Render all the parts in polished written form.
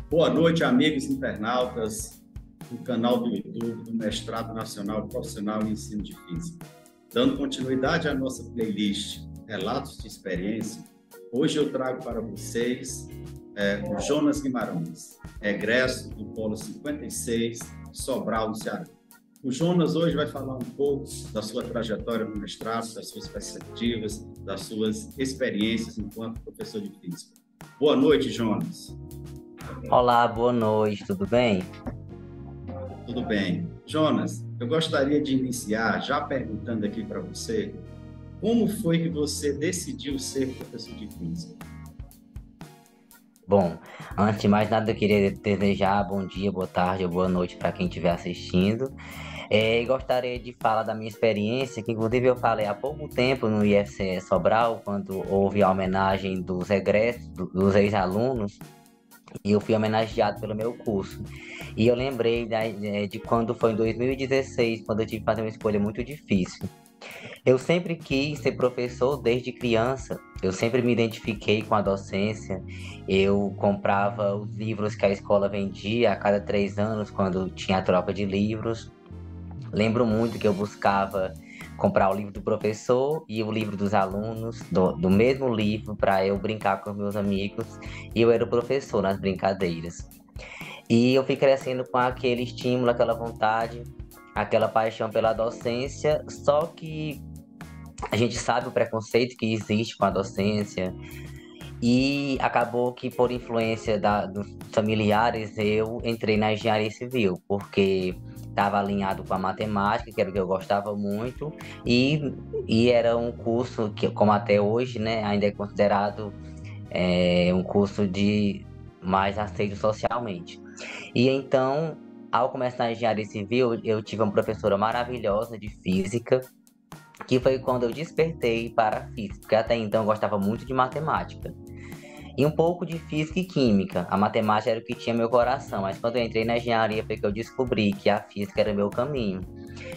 Boa noite, amigos internautas do canal do YouTube do Mestrado Nacional Profissional em Ensino de Física. Dando continuidade à nossa playlist Relatos de Experiência, hoje eu trago para vocês o Jonas Guimarães, egresso do Polo 56, Sobral, no Ceará. O Jonas hoje vai falar um pouco da sua trajetória no mestrado, das suas perspectivas, das suas experiências enquanto professor de física. Boa noite, Jonas. Olá, boa noite, tudo bem? Tudo bem. Jonas, eu gostaria de iniciar já perguntando aqui para você, como foi que você decidiu ser professor de física? Bom, antes de mais nada, eu queria desejar bom dia, boa tarde ou boa noite para quem estiver assistindo. E gostaria de falar da minha experiência, que inclusive eu falei há pouco tempo no IFCE Sobral, quando houve a homenagem dos egressos, dos ex-alunos, e eu fui homenageado pelo meu curso. E eu lembrei de quando foi em 2016, quando eu tive que fazer uma escolha muito difícil. Eu sempre quis ser professor desde criança. Eu sempre me identifiquei com a docência. Eu comprava os livros que a escola vendia a cada 3 anos, quando tinha a troca de livros. Lembro muito que eu buscava comprar o livro do professor e o livro dos alunos, do mesmo livro, para eu brincar com os meus amigos. E eu era o professor nas brincadeiras. E eu fui crescendo com aquele estímulo, aquela vontade, aquela paixão pela docência, só que a gente sabe o preconceito que existe com a docência e acabou que por influência dos familiares eu entrei na engenharia civil, porque estava alinhado com a matemática, que era o que eu gostava muito, e era um curso que, como até hoje, né, ainda é considerado um curso de mais aceito socialmente. E então, ao começar na engenharia civil, eu tive uma professora maravilhosa de física, que foi quando eu despertei para a física, porque até então eu gostava muito de matemática. E um pouco de física e química. A matemática era o que tinha meu coração, mas quando eu entrei na engenharia foi que eu descobri que a física era meu caminho.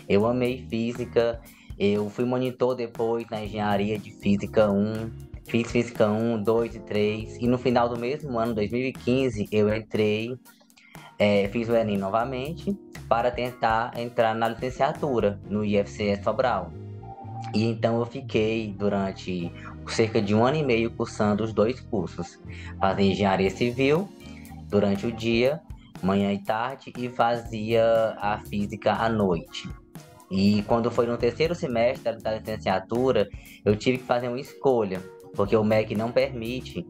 Eu amei física, eu fui monitor depois na engenharia de física 1, fiz física 1, 2 e 3, e no final do mesmo ano, 2015, eu entrei, fiz o Enem novamente, para tentar entrar na licenciatura no IFCE Sobral. E então eu fiquei durante cerca de 1 ano e meio cursando os dois cursos. Fazia engenharia civil durante o dia, manhã e tarde, e fazia a física à noite. E quando foi no terceiro semestre da licenciatura, eu tive que fazer uma escolha, porque o MEC não permite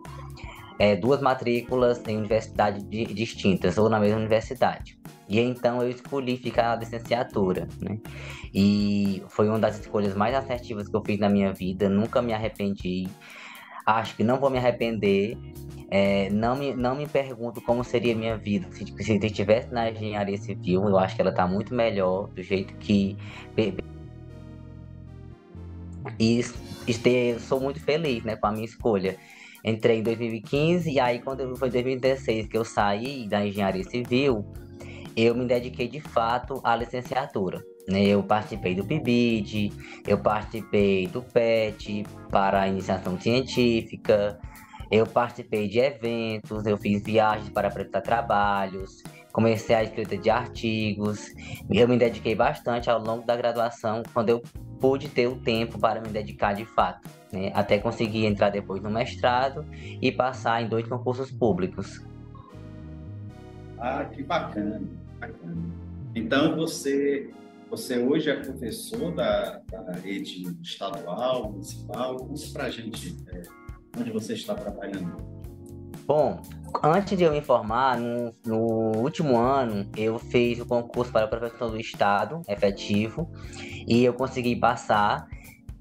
duas matrículas em universidades distintas ou na mesma universidade. E então eu escolhi ficar na licenciatura, né? E foi uma das escolhas mais assertivas que eu fiz na minha vida, nunca me arrependi. Acho que não vou me arrepender. Não me pergunto como seria a minha vida se eu estivesse na engenharia civil. Eu acho que ela está muito melhor do jeito que. E sou muito feliz, né, com a minha escolha. Entrei em 2015 e aí quando foi em 2016 que eu saí da engenharia civil, eu me dediquei de fato à licenciatura, né? Eu participei do PIBID, eu participei do PET para a iniciação científica, eu participei de eventos, eu fiz viagens para apresentar trabalhos, comecei a escrita de artigos. Eu me dediquei bastante ao longo da graduação, quando eu pude ter o tempo para me dedicar de fato, né? Até conseguir entrar depois no mestrado e passar em 2 concursos públicos. Ah, que bacana, bacana. Então, você hoje é professor da rede estadual, municipal. Conta para a gente onde você está trabalhando. Bom, antes de eu me formar, no último ano, eu fiz o concurso para professor do Estado, efetivo, e eu consegui passar.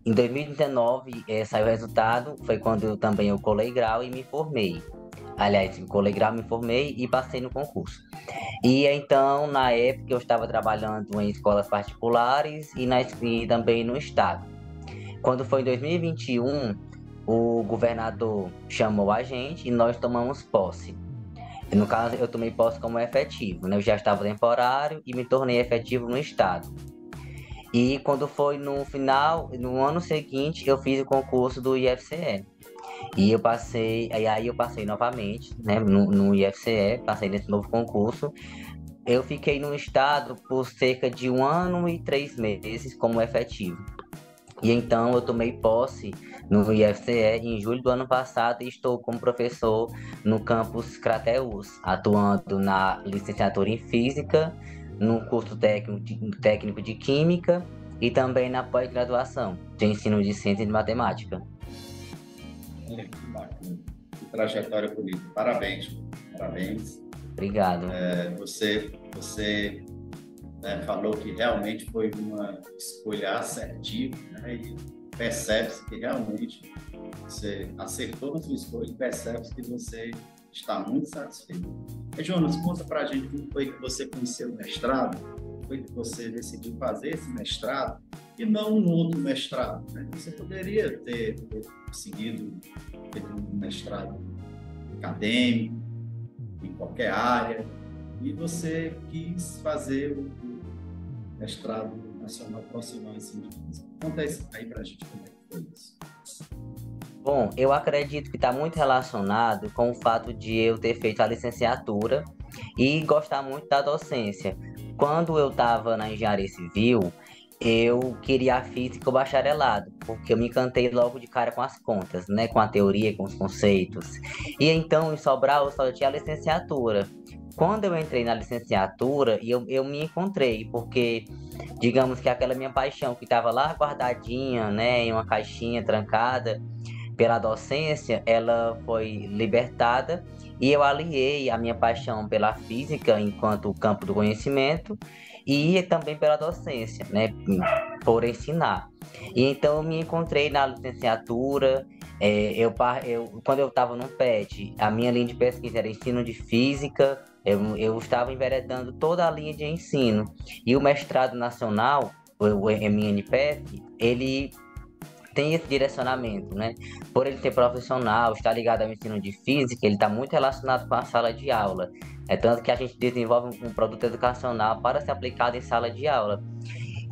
Em 2019, saiu o resultado, foi quando eu colei grau e me formei. Aliás, colei grau, me formei e passei no concurso. E então, na época, eu estava trabalhando em escolas particulares e também no Estado. Quando foi em 2021, o governador chamou a gente e nós tomamos posse. No caso, eu tomei posse como efetivo, né? Eu já estava temporário e me tornei efetivo no Estado. E quando foi no final, no ano seguinte, eu fiz o concurso do IFCE. aí eu passei novamente, né, no IFCE, passei nesse novo concurso. Eu fiquei no estado por cerca de 1 ano e 3 meses como efetivo. E então eu tomei posse no IFCE em julho do ano passado e estou como professor no campus Crateús, atuando na licenciatura em Física, no curso técnico de Química e também na pós-graduação de ensino de Ciência e de Matemática. Olha que bacana, que trajetória bonita. Parabéns, parabéns. Obrigado. Você falou que realmente foi uma escolha assertiva, né? E percebe-se que realmente você acertou na sua escolha e percebe-se que você está muito satisfeito. E, Jonas, conta para a gente como foi que você conheceu o mestrado, como foi que você decidiu fazer esse mestrado e não um outro mestrado, né? Você poderia ter seguido um mestrado acadêmico, em qualquer área, e você quis fazer o mestrado nacional profissional em ensino de física. Conta isso aí para a gente como é que foi isso. Bom, eu acredito que está muito relacionado com o fato de eu ter feito a licenciatura e gostar muito da docência. Quando eu estava na engenharia civil, eu queria a física ou bacharelado, porque eu me encantei logo de cara com as contas, né? Com a teoria, com os conceitos. E então, em Sobral, eu só tinha a licenciatura. Quando eu entrei na licenciatura, eu me encontrei, porque, digamos que aquela minha paixão que estava lá guardadinha, né? Em uma caixinha trancada pela docência, ela foi libertada e eu aliei a minha paixão pela física enquanto campo do conhecimento e também pela docência, né, por ensinar. E então eu me encontrei na licenciatura, quando eu estava no PET, a minha linha de pesquisa era ensino de física, eu estava enveredando toda a linha de ensino. E o mestrado nacional, o MNPF, ele tem esse direcionamento, né? Por ele ser profissional, estar ligado ao ensino de física, ele está muito relacionado com a sala de aula. É tanto que a gente desenvolve um produto educacional para ser aplicado em sala de aula.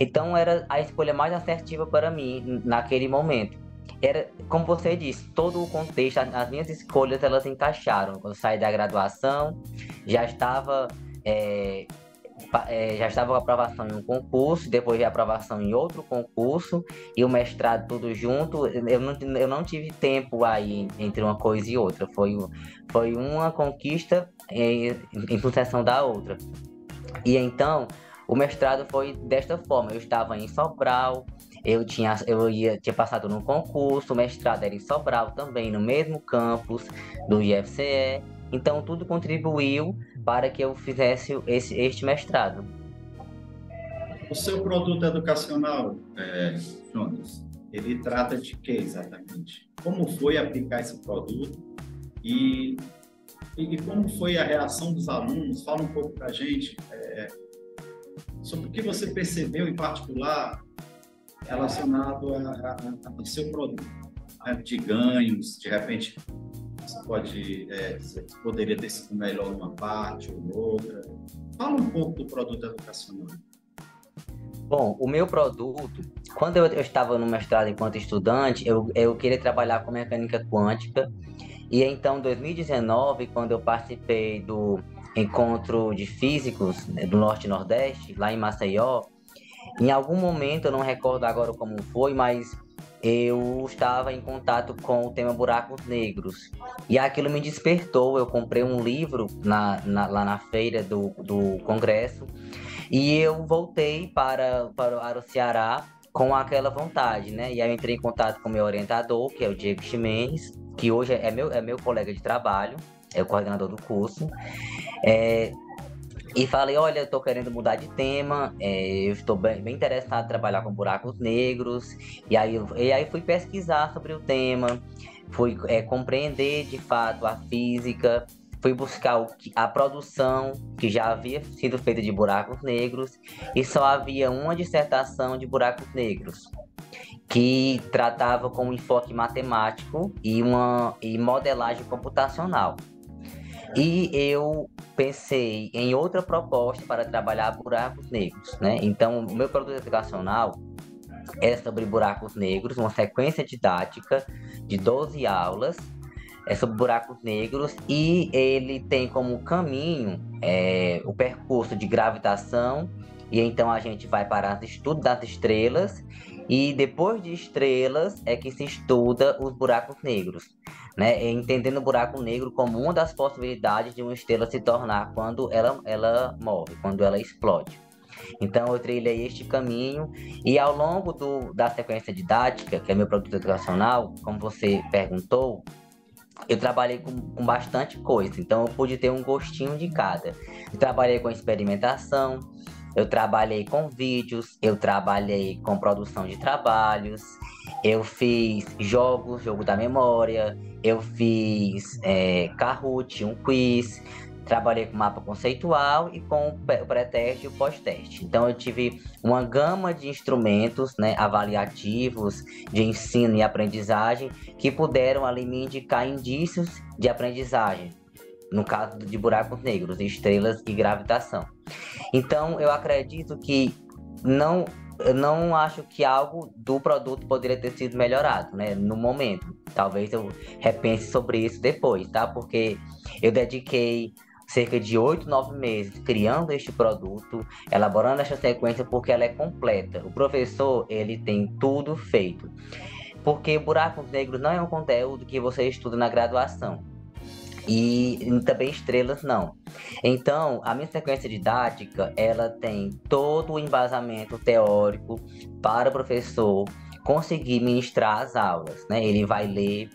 Então, era a escolha mais assertiva para mim naquele momento. Era, como você disse, todo o contexto, as minhas escolhas, elas encaixaram. Quando eu saí da graduação, já estava... já estava com aprovação em um concurso, depois de aprovação em outro concurso, e o mestrado tudo junto. Eu não tive tempo aí entre uma coisa e outra. Foi uma conquista em sucessão da outra. E então, o mestrado foi desta forma. Eu estava em Sobral, tinha passado no concurso, o mestrado era em Sobral também, no mesmo campus do IFCE. Então, tudo contribuiu para que eu fizesse este mestrado. O seu produto educacional, Jonas, ele trata de quê exatamente? Como foi aplicar esse produto e como foi a reação dos alunos? Fala um pouco para a gente sobre o que você percebeu em particular relacionado ao seu produto, né? De ganhos, de repente você poderia ter sido melhor numa parte ou outra. Fala um pouco do produto educacional. Bom, o meu produto, quando eu estava no mestrado enquanto estudante, eu queria trabalhar com mecânica quântica. E então, em 2019, quando eu participei do encontro de físicos, né, do Norte e Nordeste, lá em Maceió, em algum momento, eu não recordo agora como foi, mas eu estava em contato com o tema buracos negros. E aquilo me despertou. Eu comprei um livro lá na feira do congresso e eu voltei para o Ceará com aquela vontade, né? E aí eu entrei em contato com o meu orientador, que é o Diego Ximenes, que hoje é meu colega de trabalho, é o coordenador do curso. E falei, olha, eu estou querendo mudar de tema, eu estou bem interessado em trabalhar com buracos negros. E aí fui pesquisar sobre o tema, fui compreender de fato a física, fui buscar a produção que já havia sido feita de buracos negros, e só havia uma dissertação de buracos negros, que tratava com um enfoque matemático e modelagem computacional. E eu pensei em outra proposta para trabalhar buracos negros, né? Então, o meu produto educacional é sobre buracos negros, uma sequência didática de 12 aulas sobre buracos negros, e ele tem como caminho o percurso de gravitação, e então a gente vai para o estudo das estrelas, e depois de estrelas é que se estuda os buracos negros, né? Entendendo o buraco negro como uma das possibilidades de uma estrela se tornar quando ela morre, quando ela explode. Então, eu trilhei este caminho, e ao longo da sequência didática, que é meu produto educacional, como você perguntou, eu trabalhei com bastante coisa, então eu pude ter um gostinho de cada. Eu trabalhei com experimentação, eu trabalhei com vídeos, eu trabalhei com produção de trabalhos, eu fiz jogo da memória, eu fiz Kahoot, um quiz, trabalhei com mapa conceitual e com o pré-teste e o pós-teste. Então eu tive uma gama de instrumentos, né, avaliativos de ensino e aprendizagem que puderam ali me indicar indícios de aprendizagem, no caso de buracos negros, estrelas e gravitação. Então eu acredito que eu não acho que algo do produto poderia ter sido melhorado, né, no momento. Talvez eu repense sobre isso depois, tá? Porque eu dediquei cerca de 8, 9 meses criando este produto, elaborando esta sequência, porque ela é completa. O professor, ele tem tudo feito. Porque buracos negros não é um conteúdo que você estuda na graduação. E também estrelas não. Então, a minha sequência didática, ela tem todo o embasamento teórico para o professor conseguir ministrar as aulas, né? Ele vai ler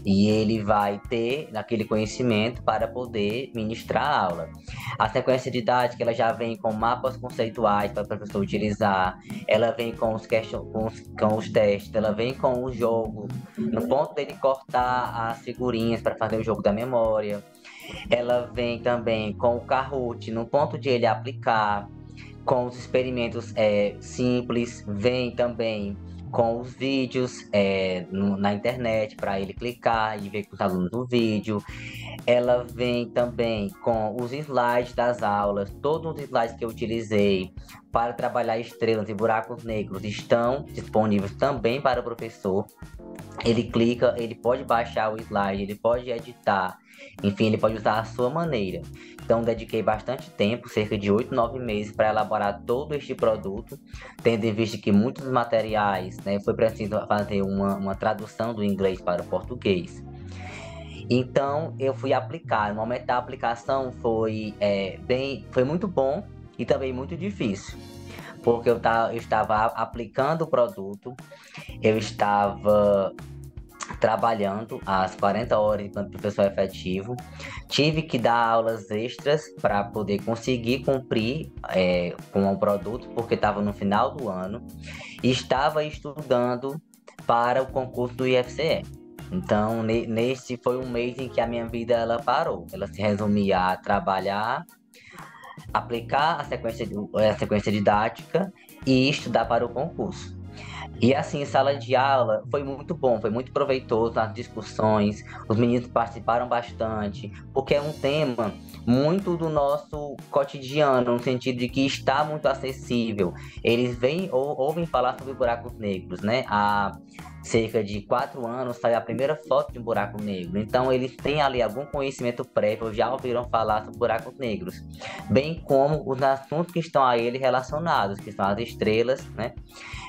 e ele vai ter aquele conhecimento para poder ministrar a aula. A sequência didática, ela já vem com mapas conceituais para o professor utilizar, ela vem com os testes, ela vem com o jogo, no ponto dele cortar as figurinhas para fazer o jogo da memória. Ela vem também com o Kahoot, no ponto de ele aplicar, com os experimentos simples, vem também com os vídeos na internet para ele clicar e ver com os alunos do vídeo. Ela vem também com os slides das aulas, todos os slides que eu utilizei para trabalhar estrelas e buracos negros estão disponíveis também para o professor. Ele clica, ele pode baixar o slide, ele pode editar, enfim, ele pode usar a sua maneira. Então, dediquei bastante tempo, cerca de 8, 9 meses, para elaborar todo este produto, tendo em vista que muitos materiais, né, foi preciso fazer uma tradução do inglês para o português. Então, eu fui aplicar. No momento da aplicação foi muito bom e também muito difícil, porque eu estava aplicando o produto, eu estava trabalhando às 40 horas enquanto professor efetivo, tive que dar aulas extras para poder conseguir cumprir com o produto, porque estava no final do ano, e estava estudando para o concurso do IFCE. Então, nesse foi um mês em que a minha vida ela parou. Ela se resumia a trabalhar, aplicar a sequência didática e estudar para o concurso. E assim, sala de aula foi muito bom, foi muito proveitoso nas discussões, os meninos participaram bastante, porque é um tema muito do nosso cotidiano, no sentido de que está muito acessível. Eles ouvem falar sobre buracos negros, né? Há cerca de 4 anos saiu a primeira foto de um buraco negro, então eles têm ali algum conhecimento prévio, já ouviram falar sobre buracos negros, bem como os assuntos que estão a ele relacionados, que são as estrelas, né?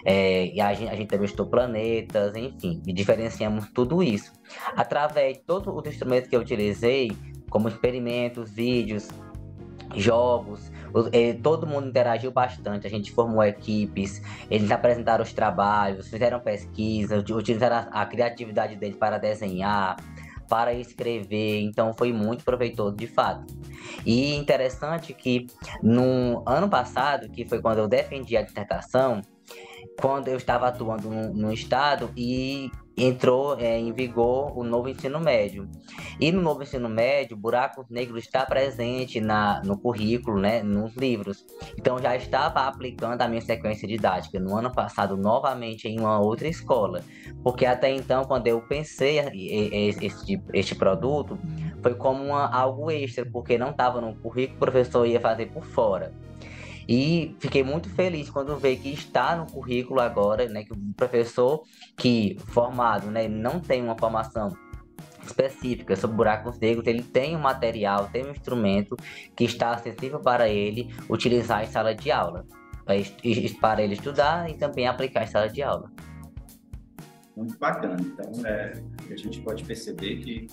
E a gente também estudou planetas, enfim, e diferenciamos tudo isso através de todos os instrumentos que eu utilizei, como experimentos, vídeos, jogos. Todo mundo interagiu bastante, a gente formou equipes, eles apresentaram os trabalhos, fizeram pesquisa, utilizaram a criatividade deles para desenhar, para escrever, então foi muito proveitoso de fato. E interessante que no ano passado, que foi quando eu defendi a dissertação, quando eu estava atuando no estado e entrou em vigor o novo ensino médio. E no novo ensino médio, buracos negros está presente no currículo, né, nos livros. Então, já estava aplicando a minha sequência didática no ano passado, novamente em uma outra escola. Porque até então, quando eu pensei este produto, foi como algo extra, porque não estava no currículo, o professor ia fazer por fora. E fiquei muito feliz quando veio que está no currículo agora, né, que o professor que formado, né, não tem uma formação específica sobre buracos negros, ele tem um material, tem um instrumento que está acessível para ele utilizar em sala de aula, para ele estudar e também aplicar em sala de aula. Muito bacana. Então, a gente pode perceber que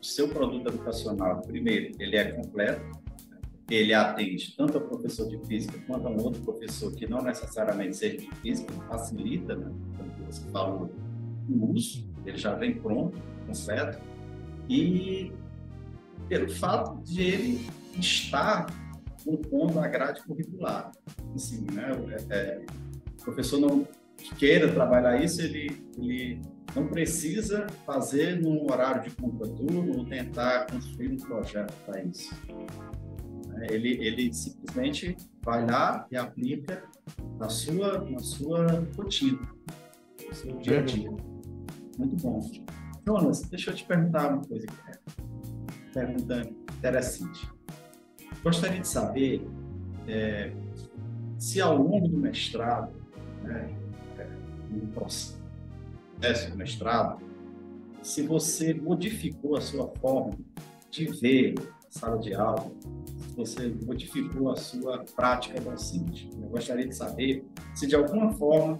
o seu produto educacional, primeiro, ele é completo, ele atende tanto ao professor de física quanto a um outro professor que não necessariamente seja de física, facilita, né? Como você falou, o uso, ele já vem pronto, completo, e pelo fato de ele estar compondo a grade curricular. Assim, né? O professor não queira trabalhar isso, ele não precisa fazer num horário de contraturno ou tentar construir um projeto para isso. Ele simplesmente vai lá e aplica na sua rotina, no seu dia a dia. Muito bom. Jonas, deixa eu te perguntar uma coisa aqui. Pergunta interessante. Gostaria de saber se ao longo do mestrado, né, no processo do mestrado, se você modificou a sua forma de ver a sala de aula, se você modificou a sua prática docente. Eu gostaria de saber se, de alguma forma,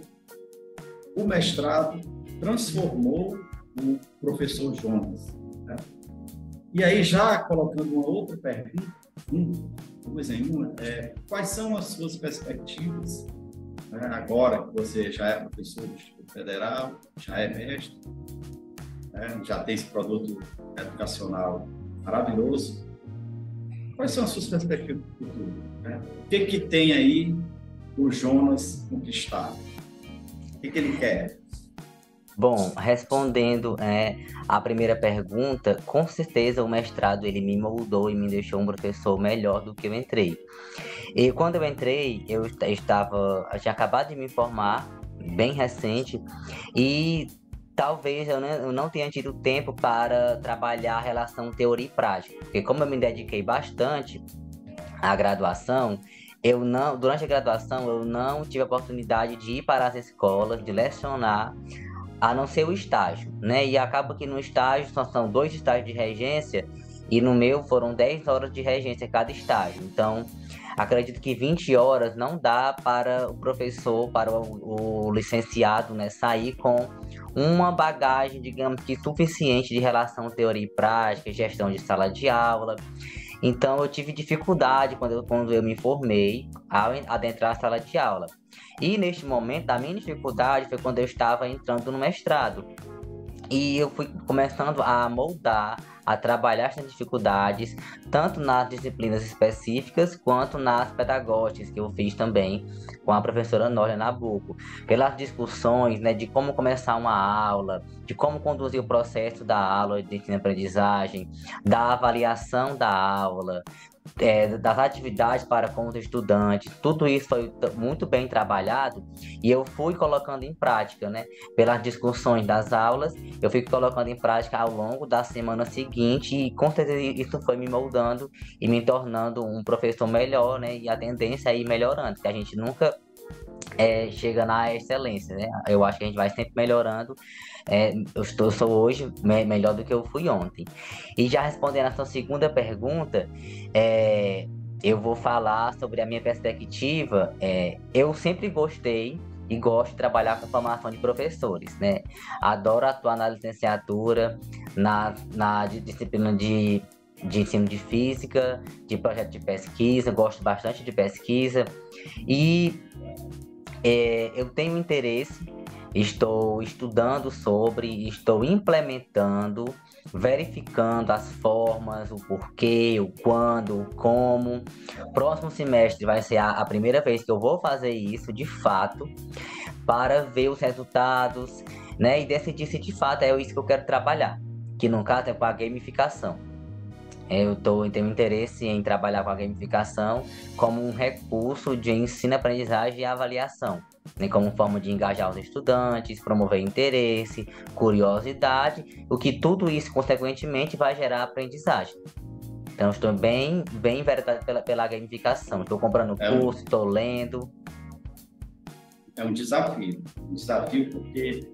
o mestrado transformou o professor Jonas. Né? E aí, já colocando uma outra pergunta, quais são as suas perspectivas, né, agora que você já é professor do Instituto Federal, já é mestre, né, já tem esse produto educacional maravilhoso? Quais são as suas perspectivas do futuro? Né? O que tem aí o Jonas conquistado? O que ele quer? Bom, respondendo a primeira pergunta, com certeza o mestrado ele me moldou e me deixou um professor melhor do que eu entrei. E quando eu entrei, eu tinha acabado de me formar, bem recente, e talvez eu não tenha tido tempo para trabalhar a relação teoria e prática, porque como eu me dediquei bastante à graduação, durante a graduação eu não tive a oportunidade de ir para as escolas, de lecionar, a não ser o estágio, né? E acaba que no estágio são 2 estágios de regência e no meu foram 10 horas de regência cada estágio. Então, acredito que 20 horas não dá para o professor, para o licenciado, né, sair com uma bagagem, digamos que suficiente de relação teoria e prática, gestão de sala de aula. Então, eu tive dificuldade quando eu me formei ao adentrar a sala de aula. E neste momento, a minha dificuldade foi quando eu estava entrando no mestrado. E eu fui começando a moldar, a trabalhar essas dificuldades, tanto nas disciplinas específicas, quanto nas pedagógicas, que eu fiz também com a professora Norlia Nabuco. Pelas discussões, né, de como começar uma aula, de como conduzir o processo da aula de ensino-aprendizagem, da avaliação da aula, das atividades para com os estudantes, tudo isso foi muito bem trabalhado e eu fui colocando em prática, né? Pelas discussões das aulas, eu fui colocando em prática ao longo da semana seguinte e com certeza isso foi me moldando e me tornando um professor melhor, né? E a tendência é ir melhorando, que a gente nunca chega na excelência, né? Eu acho que a gente vai sempre melhorando. Eu sou hoje melhor do que eu fui ontem. E já respondendo a sua segunda pergunta, eu vou falar sobre a minha perspectiva. Eu sempre gostei e gosto de trabalhar com formação de professores, né? Adoro atuar na licenciatura, na disciplina de ensino de física, de projeto de pesquisa, gosto bastante de pesquisa e eu tenho interesse, estou estudando sobre, estou implementando, verificando as formas, o porquê, o quando, o como. Próximo semestre vai ser a primeira vez que eu vou fazer isso de fato, para ver os resultados, né? E decidir se de fato é isso que eu quero trabalhar, que no caso é com a gamificação. Eu tenho interesse em trabalhar com a gamificação como um recurso de ensino, aprendizagem e avaliação, né? Como forma de engajar os estudantes, promover interesse, curiosidade, o que tudo isso, consequentemente, vai gerar aprendizagem. Então, estou bem enveredado pela gamificação. Estou comprando É curso, um, estou lendo. é um desafio porque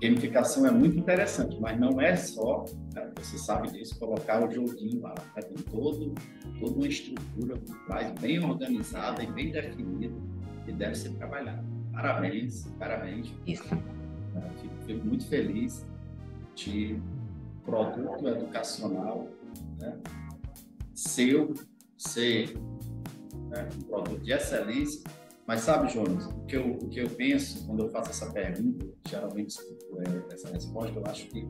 gamificação é muito interessante, mas não é só, né, você sabe disso, colocar o joguinho lá, né? Tem toda uma estrutura por trás, bem organizada e bem definida, que deve ser trabalhada. Parabéns, parabéns. Isso. Fico muito feliz de produto educacional, né, seu ser, né, um produto de excelência. Mas sabe, Jonas, o que eu penso quando eu faço essa pergunta, geralmente escuto essa resposta, eu acho que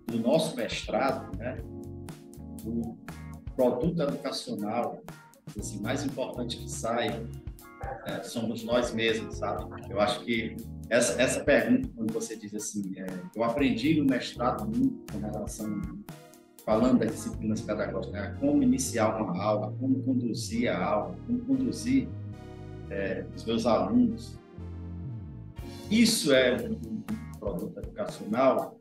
no nosso mestrado, né, o produto educacional assim, mais importante que sai somos nós mesmos, sabe? Eu acho que essa pergunta, quando você diz assim, eu aprendi no mestrado muito com relação, falando das disciplinas pedagógicas, né, como iniciar uma aula, como conduzir a aula, como conduzir os meus alunos. Isso é um produto educacional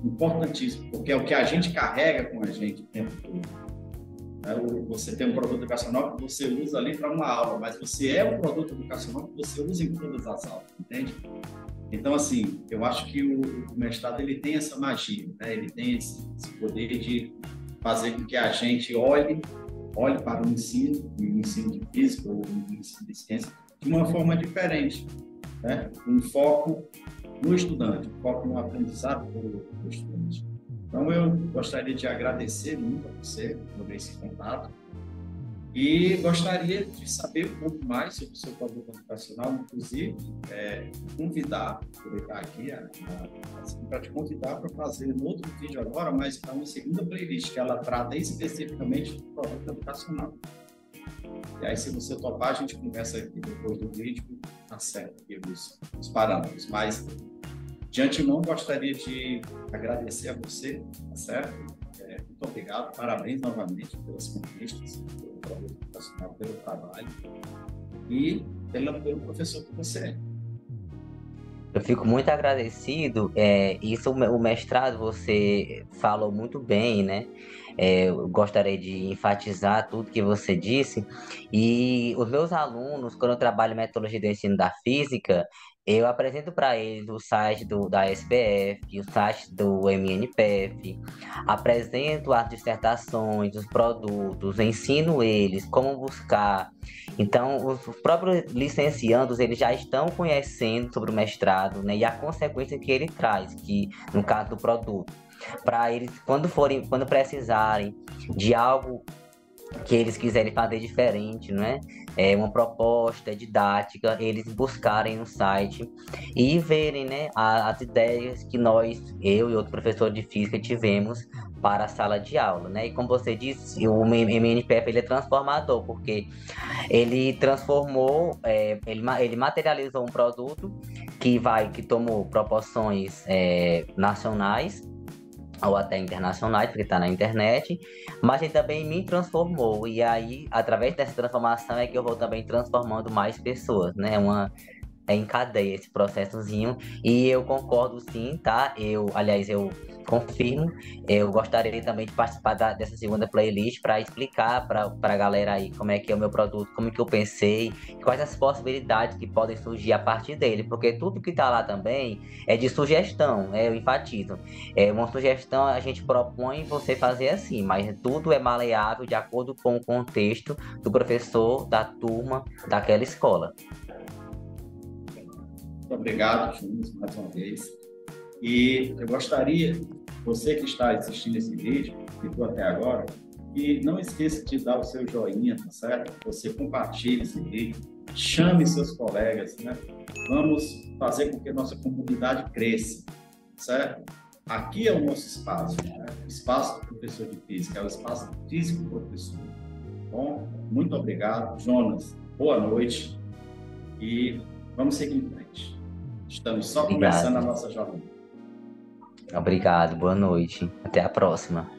importantíssimo, porque é o que a gente carrega com a gente o tempo todo. Você tem um produto educacional que você usa ali para uma aula, mas você é um produto educacional que você usa em todas as aulas, entende? Então, assim, eu acho que o mestrado ele tem essa magia, né? Ele tem esse poder de fazer com que a gente olhe para o ensino de física ou o ensino de ciência, de uma forma diferente, né? Um foco no estudante, um foco no aprendizado do estudante. Então, eu gostaria de agradecer muito a você por esse contato e gostaria de saber um pouco mais sobre o seu produto educacional, inclusive convidar, aproveitar aqui para te convidar para fazer um outro vídeo agora, mas para uma segunda playlist, que ela trata especificamente do produto educacional. E aí, se você topar, a gente conversa aqui depois do vídeo, tá certo, aqui os parâmetros. Mas, de antemão, gostaria de agradecer a você, tá certo? Muito obrigado, parabéns novamente pelas conquistas, pelo produto educacional, pelo trabalho e pelo professor que você é. Eu fico muito agradecido. Isso, o mestrado, você falou muito bem, né? Eu gostaria de enfatizar tudo que você disse. E os meus alunos, quando eu trabalho em metodologia do ensino da física, eu apresento para eles o site da SPF, o site do MNPF, apresento as dissertações, os produtos, ensino eles como buscar. Então, os próprios licenciandos, eles já estão conhecendo sobre o mestrado, né, e a consequência que ele traz, que no caso do produto, para eles, quando precisarem de algo que eles quiserem fazer diferente, não é? Uma proposta didática, eles buscarem no site e verem, né, as ideias que eu e outro professor de física tivemos para a sala de aula, né? E como você disse, o MNPF ele é transformador, porque ele transformou, ele materializou um produto que tomou proporções nacionais ou até internacionais, porque está na internet, mas ele também me transformou, e aí, através dessa transformação é que eu vou também transformando mais pessoas, né? Em cadeia esse processozinho, e eu concordo sim, tá? Aliás, eu confirmo, eu gostaria também de participar dessa segunda playlist para explicar para a galera aí como é que é o meu produto, como é que eu pensei, quais as possibilidades que podem surgir a partir dele, porque tudo que está lá também é de sugestão, eu enfatizo. Uma sugestão a gente propõe você fazer assim, mas tudo é maleável de acordo com o contexto do professor, da turma, daquela escola. Muito obrigado, Jonas, mais uma vez. E eu gostaria, você que está assistindo esse vídeo, que ficou até agora, que não esqueça de dar o seu joinha, tá certo? Você compartilhe esse vídeo, chame seus colegas, né? Vamos fazer com que nossa comunidade cresça, certo? Aqui é o nosso espaço, né? O espaço do professor de física, é o espaço do físico professor. Bom, muito obrigado, Jonas. Boa noite e vamos seguir em frente. Estamos só começando a nossa jornada. Obrigado, boa noite. Até a próxima.